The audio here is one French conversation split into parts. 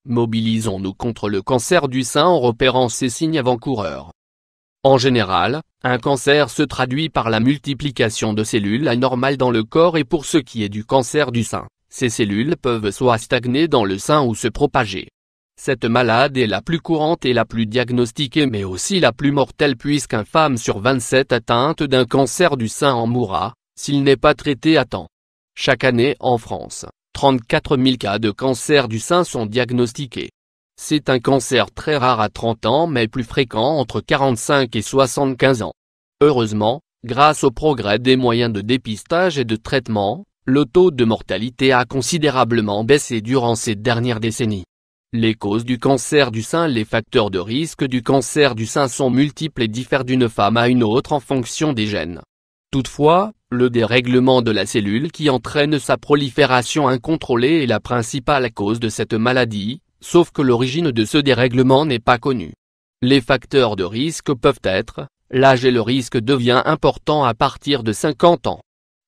Mobilisons-nous contre le cancer du sein en repérant ces signes avant-coureurs. En général, un cancer se traduit par la multiplication de cellules anormales dans le corps et pour ce qui est du cancer du sein, ces cellules peuvent soit stagner dans le sein ou se propager. Cette maladie est la plus courante et la plus diagnostiquée mais aussi la plus mortelle puisqu'une femme sur 27 atteinte d'un cancer du sein en mourra, s'il n'est pas traité à temps. Chaque année en France, 34 000 cas de cancer du sein sont diagnostiqués. C'est un cancer très rare à 30 ans mais plus fréquent entre 45 et 75 ans. Heureusement, grâce au progrès des moyens de dépistage et de traitement, le taux de mortalité a considérablement baissé durant ces dernières décennies. Les causes du cancer du sein. Les facteurs de risque du cancer du sein sont multiples et diffèrent d'une femme à une autre en fonction des gènes. Toutefois, le dérèglement de la cellule qui entraîne sa prolifération incontrôlée est la principale cause de cette maladie, sauf que l'origine de ce dérèglement n'est pas connue. Les facteurs de risque peuvent être, l'âge et le risque devient important à partir de 50 ans.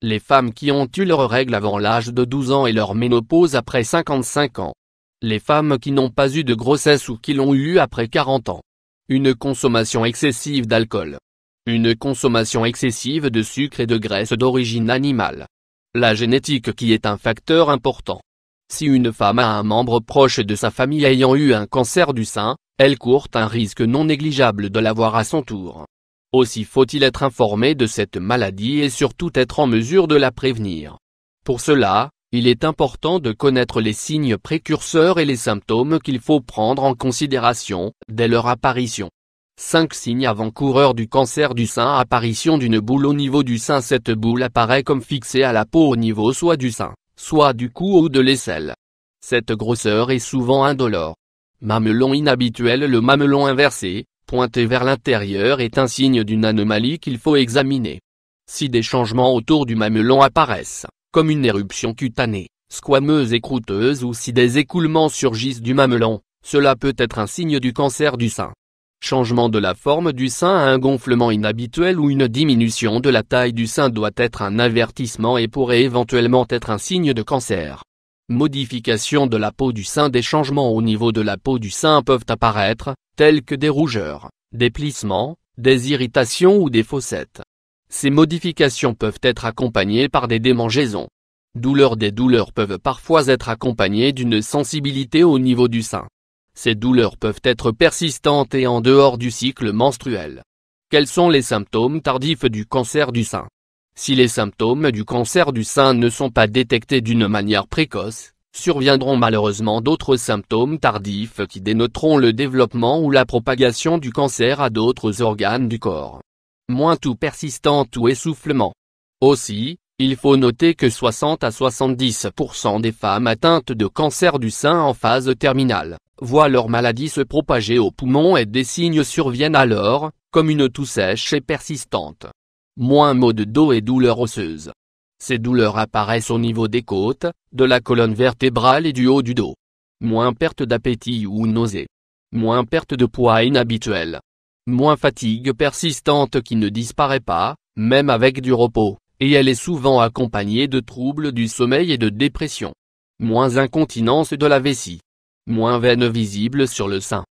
Les femmes qui ont eu leurs règles avant l'âge de 12 ans et leur ménopause après 55 ans. Les femmes qui n'ont pas eu de grossesse ou qui l'ont eu après 40 ans. Une consommation excessive d'alcool. Une consommation excessive de sucre et de graisse d'origine animale. La génétique qui est un facteur important. Si une femme a un membre proche de sa famille ayant eu un cancer du sein, elle court un risque non négligeable de l'avoir à son tour. Aussi faut-il être informé de cette maladie et surtout être en mesure de la prévenir. Pour cela, il est important de connaître les signes précurseurs et les symptômes qu'il faut prendre en considération, dès leur apparition. 5 signes avant-coureurs du cancer du sein. Apparition d'une boule au niveau du sein. Cette boule apparaît comme fixée à la peau au niveau soit du sein, soit du cou ou de l'aisselle. Cette grosseur est souvent indolore. Mamelon inhabituel. Le mamelon inversé, pointé vers l'intérieur est un signe d'une anomalie qu'il faut examiner. Si des changements autour du mamelon apparaissent, comme une éruption cutanée, squameuse et croûteuse ou si des écoulements surgissent du mamelon, cela peut être un signe du cancer du sein. Changement de la forme du sein. Un gonflement inhabituel ou une diminution de la taille du sein doit être un avertissement et pourrait éventuellement être un signe de cancer. Modification de la peau du sein. Des changements au niveau de la peau du sein peuvent apparaître, tels que des rougeurs, des plissements, des irritations ou des fossettes. Ces modifications peuvent être accompagnées par des démangeaisons. Douleurs. Des douleurs peuvent parfois être accompagnées d'une sensibilité au niveau du sein. Ces douleurs peuvent être persistantes et en dehors du cycle menstruel. Quels sont les symptômes tardifs du cancer du sein? Si les symptômes du cancer du sein ne sont pas détectés d'une manière précoce, surviendront malheureusement d'autres symptômes tardifs qui dénoteront le développement ou la propagation du cancer à d'autres organes du corps. Moins toux persistante ou essoufflement. Aussi, il faut noter que 60 à 70% des femmes atteintes de cancer du sein en phase terminale voient leur maladie se propager aux poumons et des signes surviennent alors, comme une toux sèche et persistante. Moins maux de dos et douleurs osseuses. Ces douleurs apparaissent au niveau des côtes, de la colonne vertébrale et du haut du dos. Moins perte d'appétit ou nausées. Moins perte de poids inhabituelle. Moins fatigue persistante qui ne disparaît pas, même avec du repos, et elle est souvent accompagnée de troubles du sommeil et de dépression. Moins incontinence de la vessie. Moins veines visibles sur le sein.